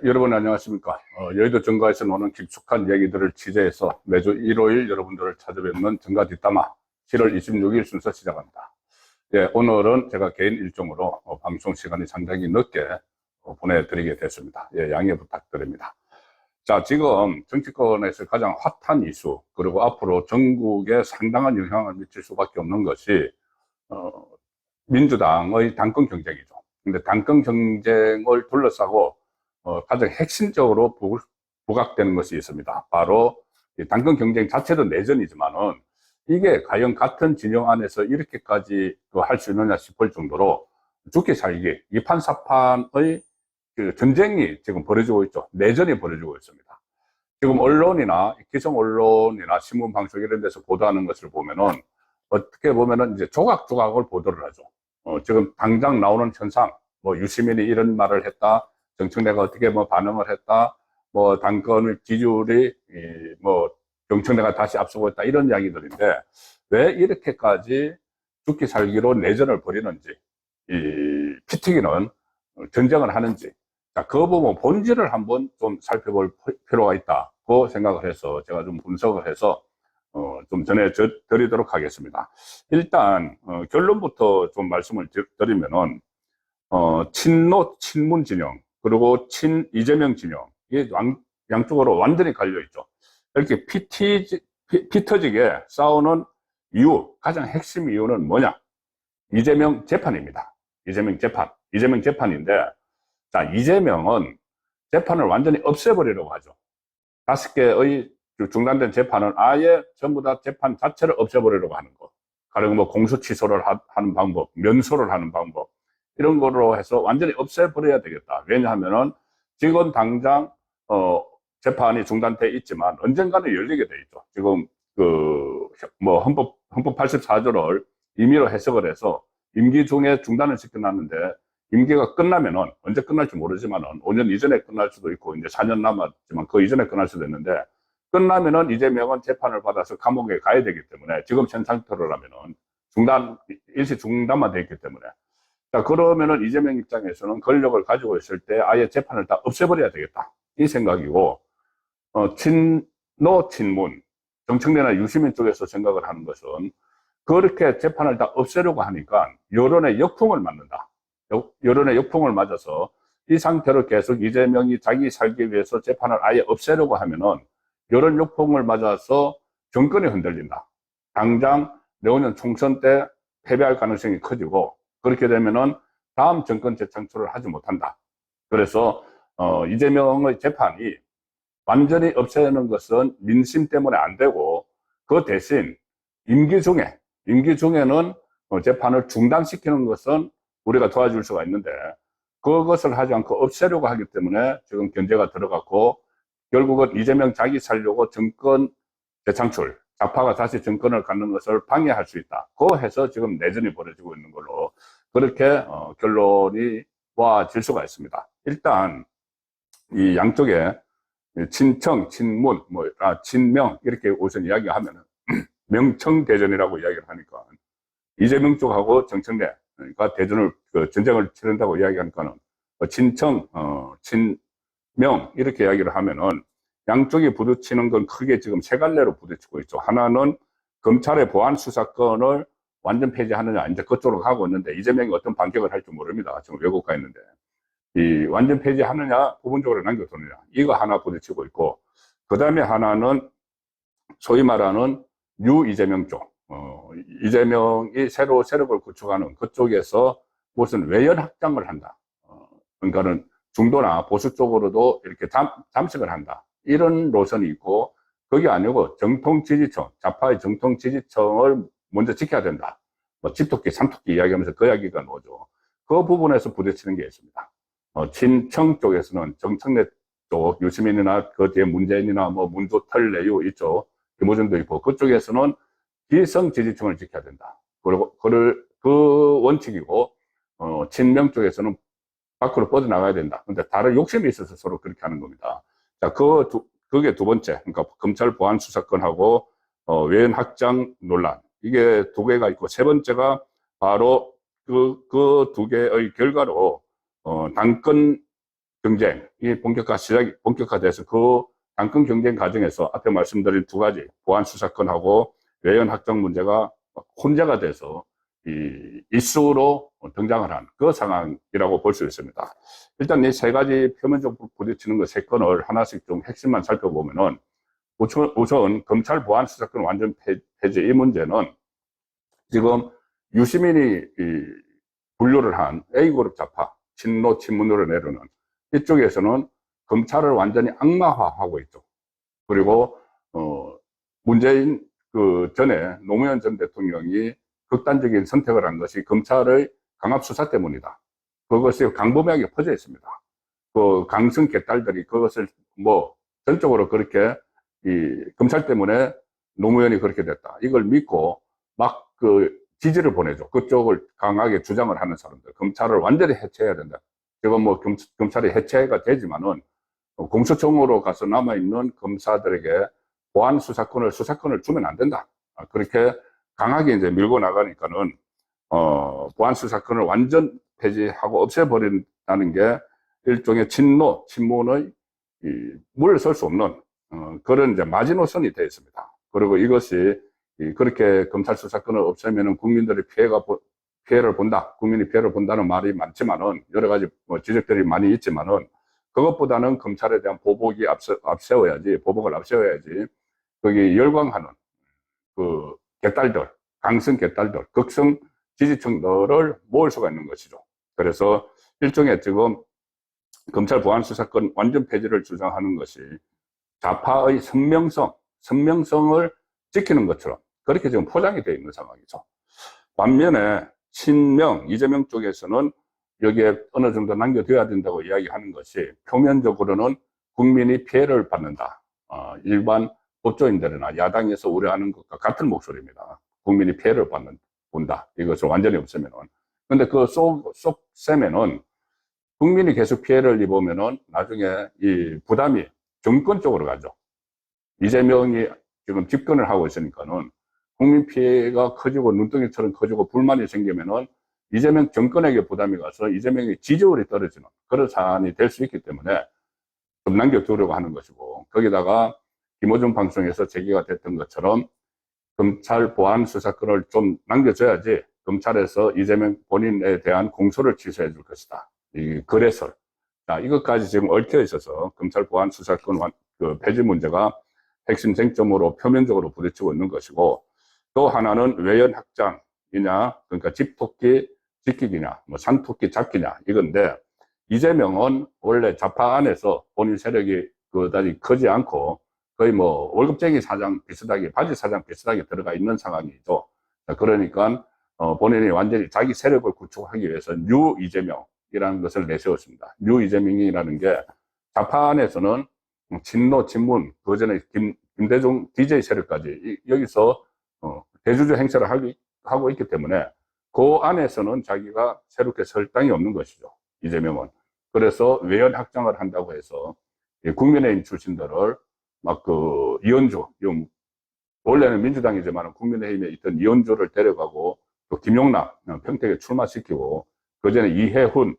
여러분 안녕하십니까. 여의도 정가에서 오는 깊숙한 얘기들을 취재해서 매주 일요일 여러분들을 찾아뵙는 정가 뒷담화 7월 26일 순서 시작합니다. 오늘은 제가 개인 일정으로 방송 시간이 상당히 늦게 보내드리게 됐습니다. 양해 부탁드립니다. 자, 지금 정치권에서 가장 핫한 이슈, 그리고 앞으로 전국에 상당한 영향을 미칠 수밖에 없는 것이 어, 민주당의 당권 경쟁이죠. 근데 당권 경쟁을 둘러싸고 가장 핵심적으로 부각되는 것이 있습니다. 바로 당권 경쟁 자체도 내전이지만은 이게 과연 같은 진영 안에서 이렇게까지 할 수 있느냐 싶을 정도로 죽기 살기, 이판사판의 그 전쟁이 지금 벌어지고 있죠. 내전이 벌어지고 있습니다. 지금 언론이나 기성 언론이나 신문 방송 이런 데서 보도하는 것을 보면은 어떻게 보면은 이제 조각조각을 보도를 하죠. 지금 당장 나오는 현상, 뭐 유시민이 이런 말을 했다, 정청래가 어떻게 뭐 반응을 했다, 뭐 당권 지지율이 뭐 정청래가 다시 앞서고 있다 이런 이야기들인데 왜 이렇게까지 죽기 살기로 내전을 벌이는지, 이 피튀기는 전쟁을 하는지, 자, 그 부분 본질을 한번 좀 살펴볼 필요가 있다고 생각을 해서 제가 좀 분석을 해서 좀 전해드리도록 하겠습니다. 일단 결론부터 좀 말씀을 드리면은 친노 친문 진영 그리고 친 이재명 진영 이 양쪽으로 완전히 갈려 있죠. 이렇게 피터지게 싸우는 이유, 가장 핵심 이유는 뭐냐? 이재명 재판입니다. 이재명 재판인데, 자, 이재명은 재판을 완전히 없애버리려고 하죠. 5개의 중단된 재판은 아예 전부 다 재판 자체를 없애버리려고 하는 거. 가령 뭐 공소 취소를 하는 방법, 면소를 하는 방법, 이런 거로 해서 완전히 없애버려야 되겠다. 왜냐하면은 지금 당장, 재판이 중단돼 있지만 언젠가는 열리게 돼 있죠. 지금 뭐 헌법 84조를 임의로 해석을 해서 임기 중에 중단을 시켜놨는데 임기가 끝나면은 언제 끝날지 모르지만은 5년 이전에 끝날 수도 있고 이제 4년 남았지만 그 이전에 끝날 수도 있는데 끝나면은 이재명은 재판을 받아서 감옥에 가야 되기 때문에 지금 현 상태로라면은 일시 중단만 돼 있기 때문에 자 그러면은 이재명 입장에서는 권력을 가지고 있을 때 아예 재판을 다 없애버려야 되겠다 이 생각이고 친노 친문 정청래나 유시민 쪽에서 생각을 하는 것은 그렇게 재판을 다 없애려고 하니까 여론의 역풍을 맞는다. 여론의 역풍을 맞아서 이 상태로 계속 이재명이 자기 살기 위해서 재판을 아예 없애려고 하면은 여론 역풍을 맞아서 정권이 흔들린다. 당장 내후년 총선 때 패배할 가능성이 커지고 그렇게 되면은 다음 정권 재창출을 하지 못한다. 그래서 이재명의 재판이 완전히 없애는 것은 민심 때문에 안 되고 그 대신 임기 중에는 재판을 중단시키는 것은 우리가 도와줄 수가 있는데 그것을 하지 않고 없애려고 하기 때문에 지금 견제가 들어갔고 결국은 이재명 자기 살려고 정권 재창출, 좌파가 다시 정권을 갖는 것을 방해할 수 있다. 그 해서 지금 내전이 벌어지고 있는 걸로 그렇게 결론이 와질 수가 있습니다. 일단 이 양쪽에 친청, 친문, 친명 이렇게 우선 이야기하면은 명청대전이라고 이야기를 하니까 이재명 쪽하고 정청래가 대전을 전쟁을 치른다고 이야기하니까는 친청, 친명 이렇게 이야기를 하면은 양쪽이 부딪히는 건 크게 지금 세 갈래로 부딪히고 있죠. 하나는 검찰의 보안 수사권을 완전 폐지하느냐 이제 그쪽으로 가고 있는데 이재명이 어떤 반격을 할지 모릅니다. 지금 외국 가 있는데 이 완전 폐지하느냐 부분적으로 남겨두느냐 이거 하나 부딪히고 있고 그 다음에 하나는 소위 말하는 뉴 이재명 쪽 이재명이 새로 세력을 구축하는 그쪽에서 무슨 외연 확장을 한다. 그러니까는 중도나 보수 쪽으로도 이렇게 잠식을 한다. 이런 노선이 있고 그게 아니고 정통 지지층, 좌파의 정통 지지층을 먼저 지켜야 된다. 뭐 집토끼, 삼토끼 이야기하면서 그 이야기가 나오죠. 그 부분에서 부딪히는 게 있습니다. 친청 쪽에서는 정청래 쪽, 유시민이나 그 뒤에 문재인이나 뭐 문조털 내유 이쪽, 김호준도 있고 그쪽에서는 기성 지지층을 지켜야 된다. 그리고 그 원칙이고 친명 쪽에서는 밖으로 뻗어나가야 된다. 근데 다른 욕심이 있어서 서로 그렇게 하는 겁니다. 자, 그게 두 번째. 그러니까 검찰 보안 수사권하고 외연 확장 논란. 이게 두 개가 있고 세 번째가 바로 그 두 개의 결과로 당권 경쟁이 본격화돼서 그 당권 경쟁 과정에서 앞에 말씀드린 두 가지 보안 수사권하고 외연 확장 문제가 혼재가 돼서 이 이슈로 등장을 한 그 상황이라고 볼 수 있습니다. 일단 이 세 가지 표면적으로 부딪히는 그 세 건을 하나씩 좀 핵심만 살펴보면은 우선 검찰 보안 수사권 완전 폐지 이 문제는 지금 유시민이 분류를 한 A그룹 좌파 친노 친문으로 내려는 이쪽에서는 검찰을 완전히 악마화하고 있죠. 그리고 문재인 그 전에 노무현 전 대통령이 극단적인 선택을 한 것이 검찰의 강압 수사 때문이다. 그것이 광범위하게 퍼져 있습니다. 그 강성 개딸들이 그것을 뭐 전적으로 그렇게 이 검찰 때문에 노무현이 그렇게 됐다. 이걸 믿고 막 그 지지를 보내죠. 그쪽을 강하게 주장을 하는 사람들. 검찰을 완전히 해체해야 된다. 지금 뭐 검찰이 해체가 되지만은 공수처으로 가서 남아있는 검사들에게 보안 수사권을 주면 안 된다. 그렇게 강하게 이제 밀고 나가니까는, 보안 수사권을 완전 폐지하고 없애버린다는 게 일종의 친노, 친문의 물러설 수 없는, 그런 이제 마지노선이 되어 있습니다. 그리고 이것이 그렇게 검찰 수사권을 없애면은 국민들이 피해를 본다. 국민이 피해를 본다는 말이 많지만은 여러 가지 뭐 지적들이 많이 있지만은 그것보다는 검찰에 대한 보복을 앞세워야지. 거기 열광하는 그 개딸들, 강성 개딸들, 극성 지지층들을 모을 수가 있는 것이죠. 그래서 일종의 지금 검찰 보안 수사권 완전 폐지를 주장하는 것이 좌파의 선명성을 지키는 것처럼 그렇게 지금 포장이 되어 있는 상황이죠. 반면에 친명, 이재명 쪽에서는 여기에 어느 정도 남겨둬야 된다고 이야기하는 것이 표면적으로는 국민이 피해를 받는다. 일반 법조인들이나 야당에서 우려하는 것과 같은 목소리입니다. 국민이 피해를 본다. 이것을 완전히 없애면은. 근데 그 속셈에는 국민이 계속 피해를 입으면은 나중에 이 부담이 정권 쪽으로 가죠. 이재명이 지금 집권을 하고 있으니까는 국민 피해가 커지고 눈덩이처럼 커지고 불만이 생기면은 이재명 정권에게 부담이 가서 이재명의 지지율이 떨어지는 그런 사안이 될 수 있기 때문에 좀 남겨두려고 하는 것이고, 거기다가 김어준 방송에서 제기가 됐던 것처럼 검찰 보안 수사권을 좀 남겨줘야지 검찰에서 이재명 본인에 대한 공소를 취소해 줄 것이다. 이 거래설. 자, 이것까지 지금 얽혀 있어서 검찰 보안 수사권 그 폐지 문제가 핵심 쟁점으로 표면적으로 부딪히고 있는 것이고, 또 하나는 외연 확장이냐, 그러니까 집토끼 지키기냐, 뭐 산토끼 잡기냐, 이건데, 이재명은 원래 좌파 안에서 본인 세력이 그다지 크지 않고, 거의 뭐 월급쟁이 사장 비슷하게, 바지 사장 비슷하게 들어가 있는 상황이죠. 그러니까, 본인이 완전히 자기 세력을 구축하기 위해서 뉴 이재명이라는 것을 내세웠습니다. 뉴 이재명이라는 게 좌파 안에서는 친노, 친문, 그 전에 김대중 DJ 세력까지 여기서 대주주 행세를 하고 있기 때문에 그 안에서는 자기가 새롭게 설 땅이 없는 것이죠. 이재명은. 그래서 외연 확장을 한다고 해서 국민의힘 출신들을 막 그 이현주, 원래는 민주당이지만 국민의힘에 있던 이현주를 데려가고 또 김용남 평택에 출마시키고 그 전에 이해훈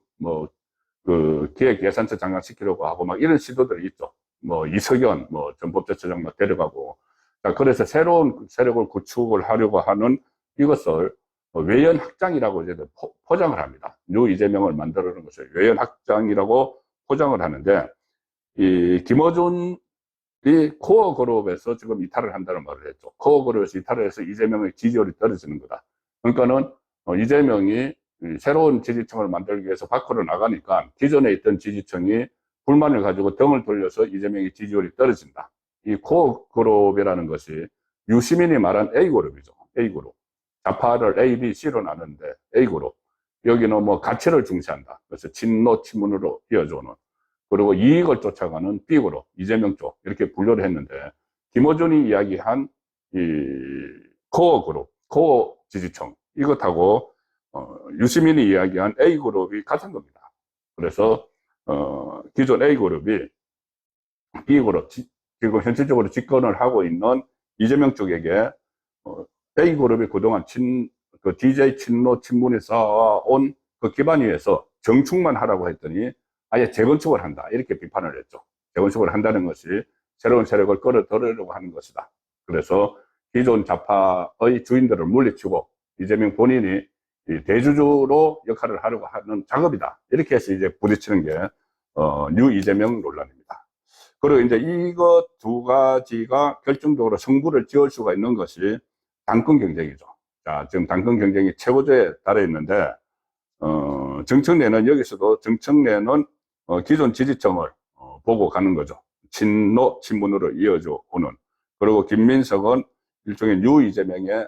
그 기획예산처 장관 시키려고 하고 막 이런 시도들이 있죠. 뭐 이석연 전법제처장 막 데려가고. 자, 그래서 새로운 세력을 구축을 하려고 하는 이것을 외연 확장이라고 이제 포장을 합니다. 뉴 이재명을 만들어내는 것을 외연 확장이라고 포장을 하는데, 이 김어준이 코어 그룹에서 지금 이탈을 한다는 말을 했죠. 코어 그룹에서 이탈을 해서 이재명의 지지율이 떨어지는 거다. 그러니까는 이재명이 새로운 지지층을 만들기 위해서 밖으로 나가니까 기존에 있던 지지층이 불만을 가지고 등을 돌려서 이재명의 지지율이 떨어진다. 이 코어 그룹이라는 것이 유시민이 말한 A그룹이죠. A그룹. 좌파를 A, B, C로 나누는데 A그룹. 여기는 뭐 가치를 중시한다. 그래서 친노, 친문으로 이어주는. 그리고 이익을 쫓아가는 B그룹, 이재명 쪽. 이렇게 분류를 했는데, 김어준이 이야기한 이 코어 그룹, 코어 지지층. 이것하고 유시민이 이야기한 A그룹이 같은 겁니다. 그래서 기존 A그룹이 B그룹, 지금 현실적으로 집권을 하고 있는 이재명 쪽에게 A그룹이 그동안 그 DJ 친노 친문이 쌓아온 그 기반 위에서 정축만 하라고 했더니 아예 재건축을 한다. 이렇게 비판을 했죠. 재건축을 한다는 것이 새로운 세력을 끌어들이려고 하는 것이다. 그래서 기존 좌파의 주인들을 물리치고 이재명 본인이 대주주로 역할을 하려고 하는 작업이다. 이렇게 해서 이제 부딪히는 게 뉴 이재명 논란입니다. 그리고 이제 이것 두 가지가 결정적으로 승부를 지을 수가 있는 것이 당권 경쟁이죠. 자, 지금 당권 경쟁이 최고조에 달해 있는데, 정청래는 여기서도 정청래는 기존 지지층을 보고 가는 거죠. 친노, 친문으로 이어져 오는. 그리고 김민석은 일종의 뉴 이재명의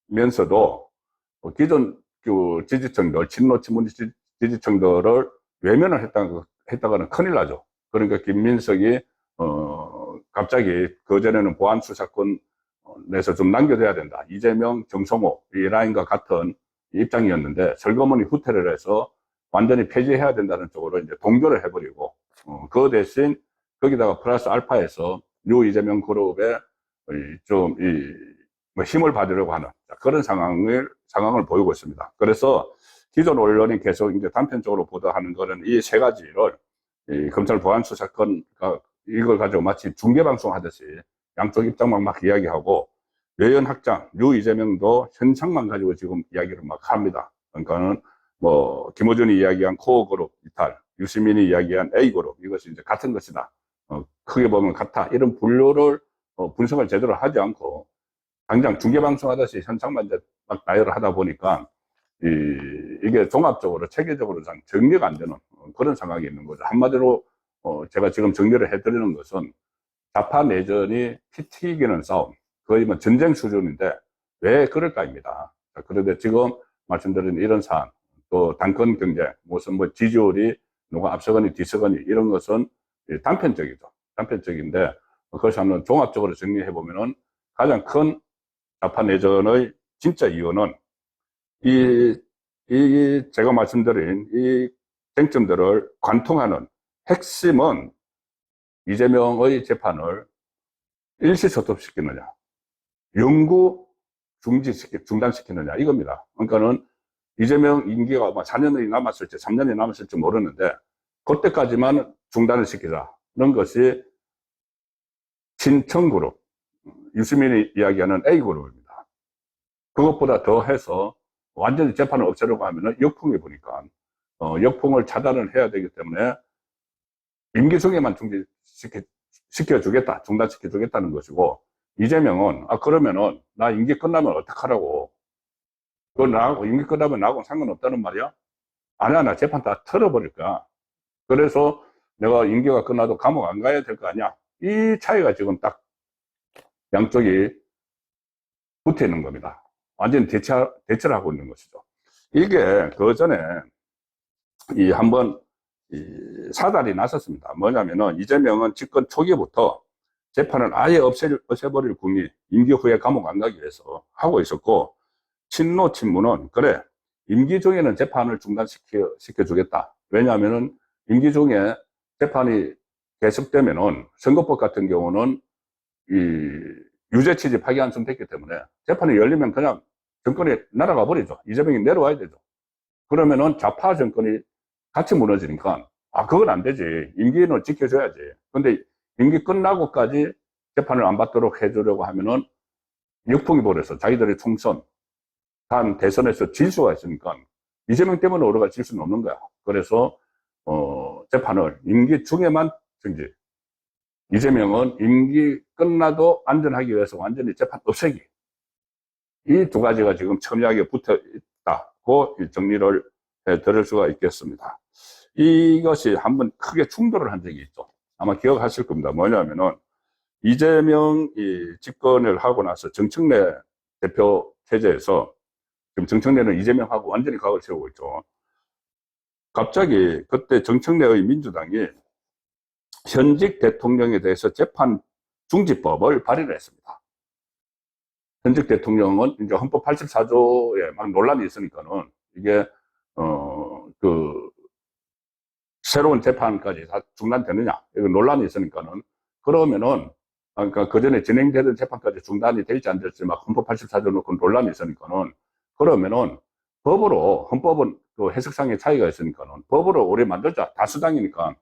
기대면서도 기존 그 지지층들, 친노, 친문 지지층들을 외면을 했다가는 큰일 나죠. 그러니까 김민석이 갑자기 그전에는 보안 수사권에서 좀 남겨둬야 된다. 이재명, 정성호 이 라인과 같은 입장이었는데 설거머니 후퇴를 해서 완전히 폐지해야 된다는 쪽으로 이제 동조를 해버리고 그 대신 거기다가 플러스 알파에서 뉴 이재명 그룹에 좀 뭐 힘을 받으려고 하는 그런 상황을 보이고 있습니다. 그래서 기존 언론이 계속 이제 단편적으로 보도하는 거는 이 세 가지를 검찰 보안 수사권과 이걸 가지고 마치 중계방송 하듯이 양쪽 입장만 막 이야기하고 외연 확장, 뉴 이재명도 현상만 가지고 지금 이야기를 막 합니다. 그러니까는 뭐 김어준이 이야기한 코어 그룹 이탈, 유시민이 이야기한 A 그룹 이것이 이제 같은 것이다. 크게 보면 같아. 이런 분류를 분석을 제대로 하지 않고 당장 중계방송 하듯이 현상만 이제 막 나열을 하다 보니까 이게 종합적으로 체계적으로 정리가 안 되는 그런 상황이 있는 거죠. 한마디로 제가 지금 정리를 해드리는 것은 좌파 내전이 피 튀기는 싸움, 거의 뭐 전쟁 수준인데 왜 그럴까입니다. 그런데 지금 말씀드린 이런 사안, 또 당권 경쟁, 무슨 뭐 지지율이 누가 앞서거니 뒤서거니 이런 것은 단편적이죠. 단편적인데 그것을 한번 종합적으로 정리해 보면은 가장 큰 좌파 내전의 진짜 이유는 제가 말씀드린 이 쟁점들을 관통하는 핵심은 이재명의 재판을 일시소톱시키느냐, 영구 중단시키느냐, 이겁니다. 그러니까는 이재명 임기가 4년이 남았을지, 3년이 남았을지 모르는데, 그때까지만 중단을 시키자는 것이 친청그룹, 유시민이 이야기하는 A그룹입니다. 그것보다 더 해서 완전히 재판을 없애려고 하면은 역풍이 부니까 역풍을 차단을 해야 되기 때문에 임기 중에만 중단시켜주겠다, 중단시켜주겠다는 것이고, 이재명은 그러면은 나 임기 끝나면 어떡하라고, 나하고 임기 끝나면 나하고 상관없다는 말이야? 아니야, 나 재판 다 털어버릴 거야. 그래서 내가 임기가 끝나도 감옥 안 가야 될 거 아니야. 이 차이가 지금 딱 양쪽이 붙어 있는 겁니다. 완전히 대처를 하고 있는 것이죠. 이게 그 전에 한번 사달이 났었습니다. 뭐냐면은 이재명은 집권 초기부터 재판을 아예 없애버릴 궁리, 임기 후에 감옥 안 가기 위해서 하고 있었고, 친노 친문은 그래 임기 중에는 재판을 중단시켜주겠다. 왜냐하면은 임기 중에 재판이 계속되면은 선거법 같은 경우는 유죄 취지 파기환송 됐기 때문에 재판이 열리면 그냥 정권이 날아가 버리죠. 이재명이 내려와야 되죠. 그러면은 좌파 정권이 같이 무너지니까 그건 안 되지. 임기는 지켜줘야지. 근데 임기 끝나고까지 재판을 안 받도록 해주려고 하면은 역풍이 불어서 자기들의 총선 단 대선에서 질 수가 있으니까 이재명 때문에 우리가 질 수는 없는 거야. 그래서 재판을 임기 중에만 정지. 이재명은 임기 끝나도 안전하기 위해서 완전히 재판 없애기. 이 두 가지가 지금 첨예하게 붙어 있다고 정리를 해 드릴 수가 있겠습니다. 이것이 한번 크게 충돌을 한 적이 있죠. 아마 기억하실 겁니다. 뭐냐면은 이재명이 집권을 하고 나서 정청래 대표 체제에서 지금 정청래는 이재명하고 완전히 각을 세우고 있죠. 갑자기 그때 정청래의 민주당이 현직 대통령에 대해서 재판 중지법을 발의를 했습니다. 현직 대통령은 이제 헌법 84조에 막 논란이 있으니까는 이게 새로운 재판까지 다 중단되느냐 이거 논란이 있으니까는 그러면은 그러니까 그 전에 진행되던 재판까지 중단이 될지 안 될지 막 헌법 84조 놓고 논란이 있으니까는 그러면은 헌법은 또 해석상의 차이가 있으니까는 법으로 오래 만들자. 다수당이니까,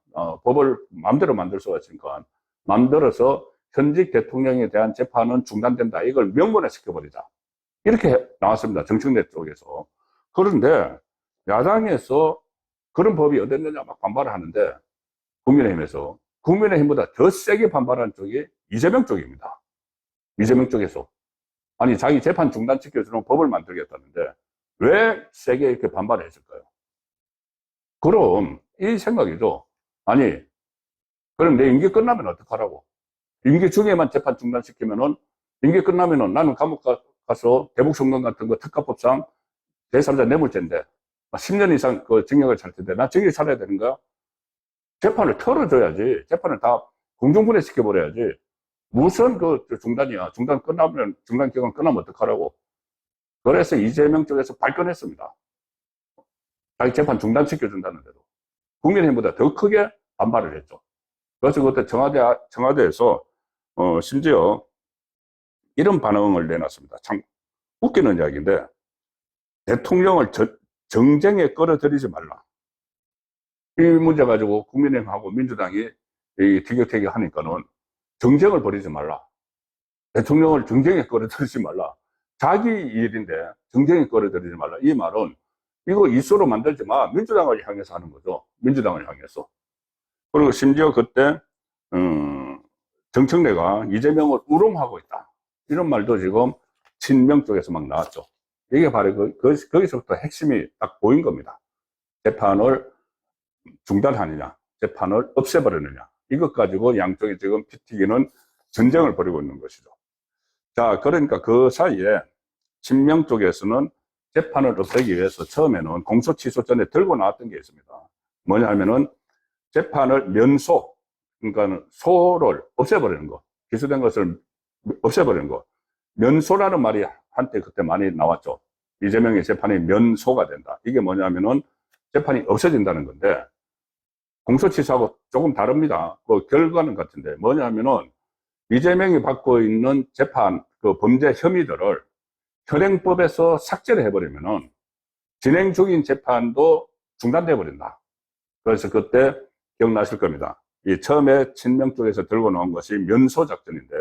법을 마음대로 만들 수가 있으니까, 만들어서 현직 대통령에 대한 재판은 중단된다. 이걸 명문화 시켜버리자. 이렇게 나왔습니다. 정청래 쪽에서. 그런데 야당에서 그런 법이 어딨느냐 막 반발을 하는데, 국민의힘에서. 국민의힘보다 더 세게 반발한 쪽이 이재명 쪽입니다. 이재명 쪽에서. 아니, 자기 재판 중단시켜주는 법을 만들겠다는데, 왜 세게 이렇게 반발을 했을까요? 그럼, 이 생각이죠. 아니, 그럼 내 임기 끝나면 어떡하라고? 임기 중에만 재판 중단시키면은, 임기 끝나면은 나는 감옥 가서 대북송금 같은 거 특가법상 제3자 뇌물죄인데, 10년 이상 그 징역을 살 텐데, 나 징역 살아야 되는 거야? 재판을 털어줘야지. 재판을 다 공정분해시켜버려야지. 무슨 그 중단이야. 중단 기간 끝나면 어떡하라고. 그래서 이재명 쪽에서 발끈했습니다. 자기 재판 중단시켜준다는데도. 국민의힘보다 더 크게 반발을 했죠. 그래서 그때 청와대에서, 심지어 이런 반응을 내놨습니다. 참 웃기는 이야기인데, 대통령을 정쟁에 끌어들이지 말라. 이 문제 가지고 국민의힘하고 민주당이 티격태격 하니까는 정쟁을 벌이지 말라. 대통령을 정쟁에 끌어들이지 말라. 자기 일인데 정쟁에 끌어들이지 말라. 이 말은 이거 이슈로 만들지 마. 민주당을 향해서 하는 거죠. 민주당을 향해서. 그리고 심지어 그때 정청래가 이재명을 우롱하고 있다. 이런 말도 지금 친명 쪽에서 막 나왔죠. 이게 바로 거기서부터 핵심이 딱 보인 겁니다. 재판을 중단하느냐, 재판을 없애버리느냐. 이것 가지고 양쪽이 지금 피튀기는 전쟁을 벌이고 있는 것이죠. 자, 그러니까 그 사이에 친명 쪽에서는 재판을 없애기 위해서 처음에는 공소취소전에 들고 나왔던 게 있습니다. 뭐냐 하면은 재판을 면소, 그러니까 소를 없애버리는 거. 기소된 것을 없애버리는 거. 면소라는 말이 한때 그때 많이 나왔죠. 이재명의 재판이 면소가 된다. 이게 뭐냐면은 재판이 없어진다는 건데, 공소취소하고 조금 다릅니다. 그 결과는 같은데, 뭐냐면은 이재명이 받고 있는 재판, 그 범죄 혐의들을 현행법에서 삭제를 해버리면은 진행 중인 재판도 중단돼 버린다. 그래서 그때 기억나실 겁니다. 이 처음에 친명 쪽에서 들고 나온 것이 면소 작전인데,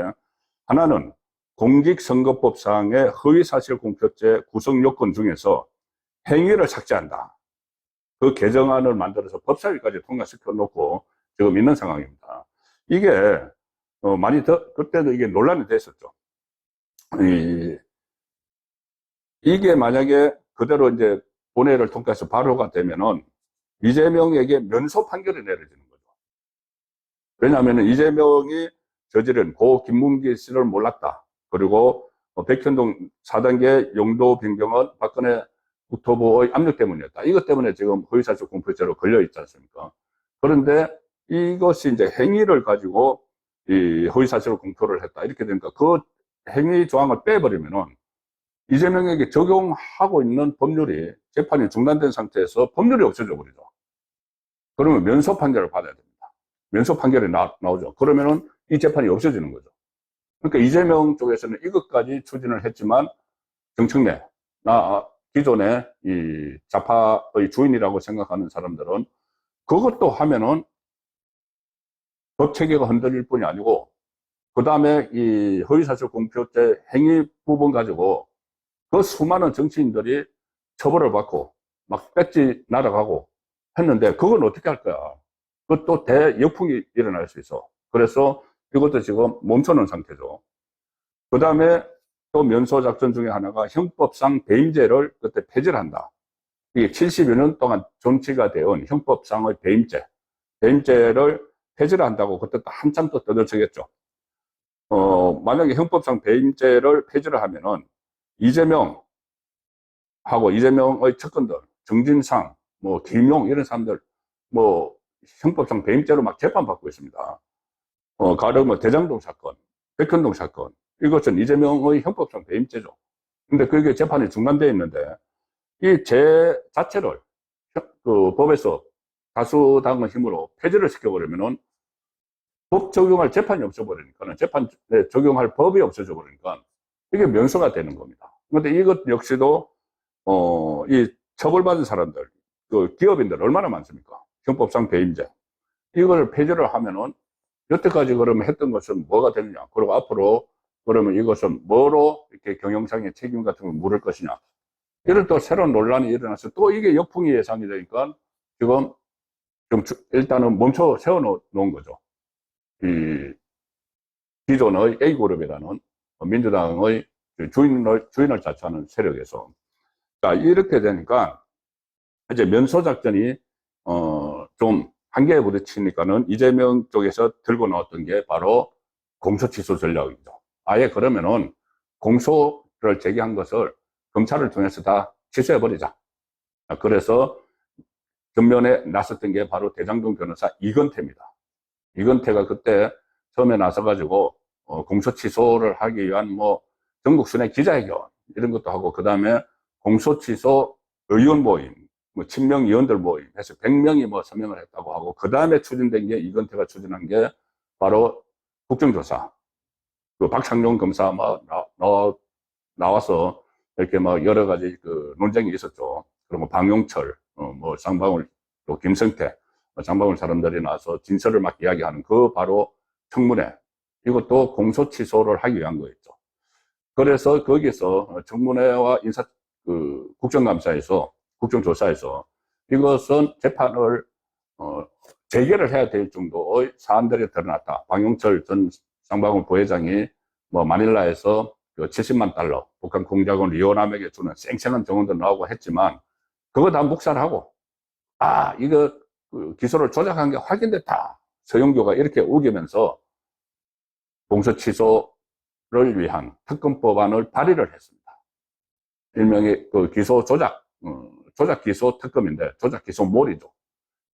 하나는 공직선거법상의 허위사실공표죄 구성 요건 중에서 행위를 삭제한다. 그 개정안을 만들어서 법사위까지 통과시켜 놓고 지금 있는 상황입니다. 이게 그때도 이게 논란이 됐었죠. 이게 만약에 그대로 이제 본회의를 통과해서 발효가 되면은 이재명에게 면소 판결이 내려지는 거죠. 왜냐하면 이재명이 저지른 고 김문기 씨를 몰랐다. 그리고 백현동 4단계 용도 변경은 박근혜 국토부의 압력 때문이었다. 이것 때문에 지금 허위사실 공표죄로 걸려 있지 않습니까? 그런데 이것이 이제 행위를 가지고 이 허위사실 공표를 했다. 이렇게 되니까 그 행위 조항을 빼버리면은 이재명에게 적용하고 있는 법률이 재판이 중단된 상태에서 법률이 없어져 버리죠. 그러면 면소 판결을 받아야 됩니다. 면소 판결이 나오죠. 그러면은 이 재판이 없어지는 거죠. 그러니까 이재명 쪽에서는 이것까지 추진을 했지만 정청래, 기존의 이 좌파의 주인이라고 생각하는 사람들은 그것도 하면은 법 체계가 흔들릴 뿐이 아니고, 그 다음에 이 허위사실 공표죄 행위 부분 가지고 그 수많은 정치인들이 처벌을 받고 막 배지 날아가고 했는데, 그건 어떻게 할 거야? 그것도 대역풍이 일어날 수 있어. 그래서 이것도 지금 멈춰놓은 상태죠. 그 다음에 또 면소 작전 중에 하나가 형법상 배임죄를 그때 폐지를 한다. 이게 70여 년 동안 존치가 되온 형법상의 배임죄를 폐지를 한다고 그때 또 한참 또 떠들썩했죠. 만약에 형법상 배임죄를 폐지를 하면은 이재명하고 이재명의 측근들, 정진상, 김용 이런 사람들 형법상 배임죄로 막 재판받고 있습니다. 가령 대장동 사건, 백현동 사건, 이것은 이재명의 형법상 배임죄죠. 근데 그게 재판이 중단되어 있는데, 이 죄 자체를 그 법에서 다수당의 힘으로 폐지를 시켜버리면은 법 적용할 재판이 없어버리니까, 재판에 적용할 법이 없어져 버리니까 이게 면소가 되는 겁니다. 근데 이것 역시도 이 처벌받은 사람들, 그 기업인들 얼마나 많습니까? 형법상 배임죄. 이걸 폐지를 하면은 여태까지 그러면 했던 것은 뭐가 되느냐? 그리고 앞으로 그러면 이것은 뭐로 이렇게 경영상의 책임 같은 걸 물을 것이냐? 이런 또 새로운 논란이 일어나서 또 이게 역풍이 예상이 되니까 지금 좀 일단은 멈춰 세워 놓은 거죠. 이 기존의 A그룹이라는 민주당의 주인을 자처하는 세력에서. 자, 이렇게 되니까 이제 면소작전이 좀 한계에 부딪히니까는 이재명 쪽에서 들고 나왔던 게 바로 공소 취소 전략이죠. 아예 그러면은 공소를 제기한 것을 검찰을 통해서 다 취소해버리자. 그래서 전면에 나섰던 게 바로 대장동 변호사 이건태입니다. 이건태가 그때 처음에 나서가지고 공소 취소를 하기 위한 뭐 전국 순회 기자회견 이런 것도 하고, 그 다음에 공소 취소 의원 모임, 뭐 친명 의원들 모임 해서 100명이 뭐 서명을 했다고 하고, 그 다음에 추진된 게 이건태가 추진한 게 바로 국정조사. 그 박창룡 검사 나와서 이렇게 뭐 여러 가지 그 논쟁이 있었죠. 그리고 방용철, 뭐 장방울, 또 김성태, 장방울 사람들이 나와서 진술을 막 이야기하는 그 바로 청문회. 이것도 공소 취소를 하기 위한 거였죠. 그래서 거기서 청문회와 국정감사에서, 국정조사에서 이것은 재판을, 재개를 해야 될 정도의 사안들이 드러났다. 방용철 전 쌍방울 부회장이 뭐 마닐라에서 그 70만 달러 북한 공작원 리오남에게 주는 쌩쌩한 정원도 나오고 했지만, 그거 다 묵살하고, 이거 기소를 조작한 게 확인됐다. 서영교가 이렇게 우기면서 공소 취소를 위한 특검법안을 발의를 했습니다. 일명의 그 기소 조작 기소 특검인데 조작 기소몰이죠.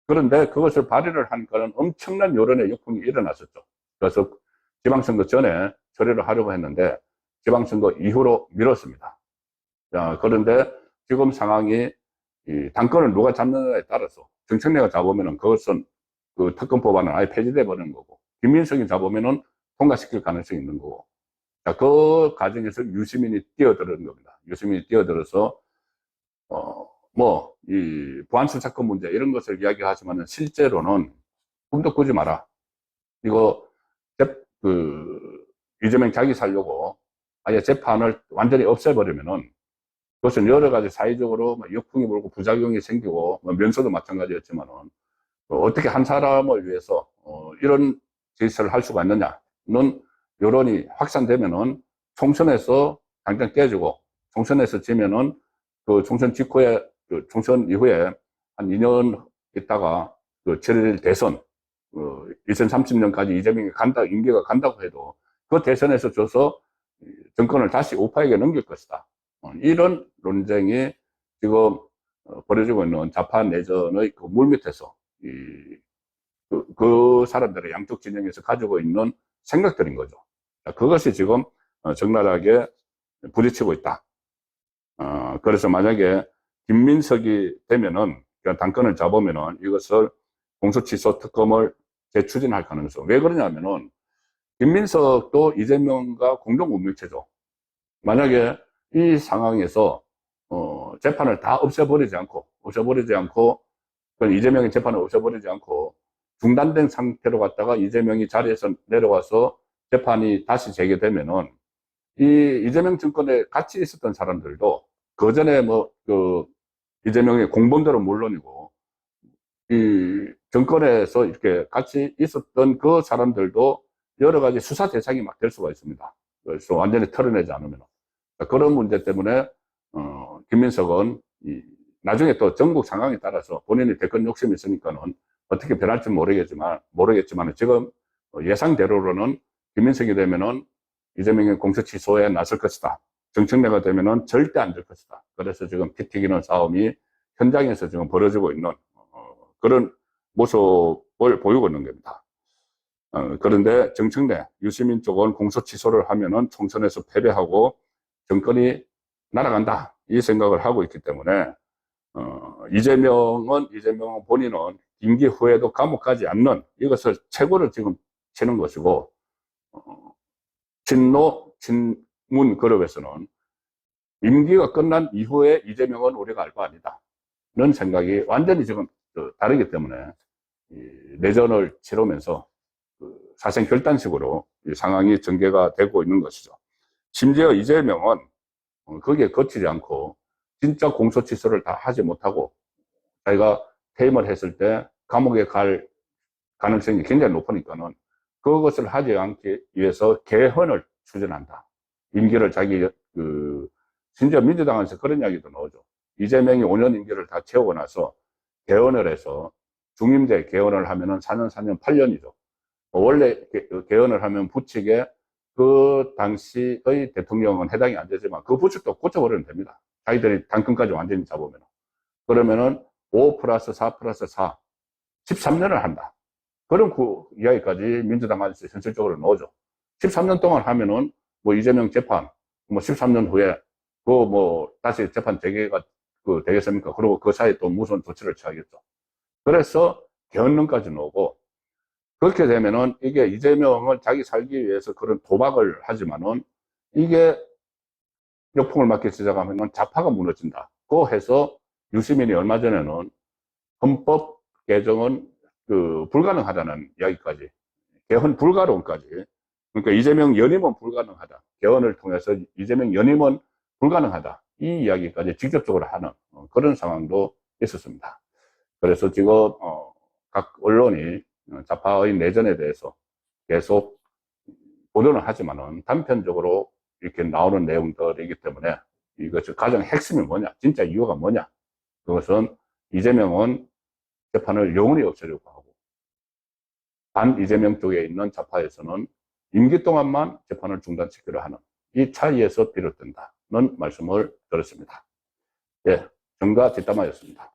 그런데 그것을 발의를 하니까는 엄청난 여론의 역풍이 일어났었죠. 그래서 지방선거 전에 처리를 하려고 했는데 지방선거 이후로 미뤘습니다. 그런데 지금 상황이 이 당권을 누가 잡느냐에 따라서 정청래가 잡으면은 그것은 그 특검법안은 아예 폐지돼 버리는 거고, 김민석이 잡으면은 통과시킬 가능성이 있는 거고. 자, 그 과정에서 유시민이 뛰어드는 겁니다. 유시민이 뛰어들어서 이 보안수사권 문제 이런 것을 이야기하지만은 실제로는 꿈도 꾸지 마라. 이거 이재명 자기 살려고 아예 재판을 완전히 없애버리면은 그것은 여러 가지 사회적으로 역풍이 불고 부작용이 생기고, 면소도 마찬가지였지만은 어떻게 한 사람을 위해서 이런 짓을 할 수가 있느냐는 여론이 확산되면은 총선에서 당장 깨지고, 총선에서 지면은 그 총선 직후에, 그 총선 이후에 한 2년 있다가 그 7일 대선, 2030년까지 이재명이 임기가 간다고 해도 그 대선에서 져서 정권을 다시 우파에게 넘길 것이다. 이런 논쟁이 지금 벌어지고 있는 좌파 내전의 그 물밑에서 그 사람들의 양쪽 진영에서 가지고 있는 생각들인 거죠. 그것이 지금 적나라하게 부딪히고 있다. 그래서 만약에 김민석이 되면은, 그러니까 당권을 잡으면은 이것을 공소취소 특검을 재추진할 가능성. 왜 그러냐면은 김민석도 이재명과 공동 운명체죠. 만약에 이 상황에서 재판을 다 없애버리지 않고 이재명의 재판을 없애버리지 않고 중단된 상태로 갔다가 이재명이 자리에서 내려와서 재판이 다시 재개되면은 이 이재명 정권에 같이 있었던 사람들도 그 전에 이재명의 공범들은 물론이고 이 정권에서 이렇게 같이 있었던 그 사람들도 여러 가지 수사 대상이 막 될 수가 있습니다. 그래서 완전히 털어내지 않으면. 그런 문제 때문에 김민석은 나중에 또 전국 상황에 따라서 본인이 대권 욕심이 있으니까는 어떻게 변할지 모르겠지만 지금 예상대로로는 김민석이 되면은 이재명의 공소 취소에 나설 것이다. 정청래가 되면은 절대 안 될 것이다. 그래서 지금 피 튀기는 싸움이 현장에서 지금 벌어지고 있는 그런 모습을 보이고 있는 겁니다. 그런데 정청래, 유시민 쪽은 공소 취소를 하면은 총선에서 패배하고 정권이 날아간다. 이 생각을 하고 있기 때문에, 이재명 본인은 임기 후에도 감옥 가지 않는 이것을 최고로 지금 치는 것이고, 친문 그룹에서는 임기가 끝난 이후에 이재명은 우리가 알 바 아니다. 생각이 완전히 지금 다르기 때문에 이 내전을 치르면서 사생 결단식으로 이 상황이 전개가 되고 있는 것이죠. 심지어 이재명은 거기에 거치지 않고 진짜 공소치서를 다 하지 못하고 자기가 퇴임을 했을 때 감옥에 갈 가능성이 굉장히 높으니까는 그것을 하지 않기 위해서 개헌을 추진한다. 임기를 자기 심지어 민주당에서 그런 이야기도 나오죠. 이재명이 5년 임기를 다 채우고 나서 개헌을 해서 중임제 개헌을 하면은 4년, 4년, 8년이죠. 원래 개헌을 하면 부칙에 그 당시의 대통령은 해당이 안 되지만 그 부칙도 고쳐버리면 됩니다. 자기들이 당권까지 완전히 잡으면. 그러면은 5 플러스 4 플러스 4, 13년을 한다. 그런 그 이야기까지 민주당 안에서 현실적으로 넣어줘. 13년 동안 하면은 뭐 이재명 재판, 뭐 13년 후에 그 뭐 다시 재판 재개가 되겠습니까? 그리고 그 사이에 또 무슨 조치를 취하겠죠. 그래서 개헌론까지 넣고 그렇게 되면은 이게 이재명을 자기 살기 위해서 그런 도박을 하지만은 이게 역풍을 맞기 시작하면은 좌파가 무너진다. 고 해서 유시민이 얼마 전에는 헌법 개정은 불가능하다는 이야기까지, 개헌 불가론까지. 그러니까 이재명 연임은 불가능하다. 개헌을 통해서 이재명 연임은 불가능하다. 이 이야기까지 직접적으로 하는 그런 상황도 있었습니다. 그래서 지금 각 언론이 좌파의 내전에 대해서 계속 보도는 하지만은 단편적으로 이렇게 나오는 내용들이기 때문에 이것이 가장 핵심이 뭐냐, 진짜 이유가 뭐냐, 그것은 이재명은 재판을 영원히 없애려고 하고 반 이재명 쪽에 있는 좌파에서는 임기 동안만 재판을 중단시키려 하는 이 차이에서 비롯된다는 말씀을 드렸습니다. 예, 정가 뒷담화였습니다.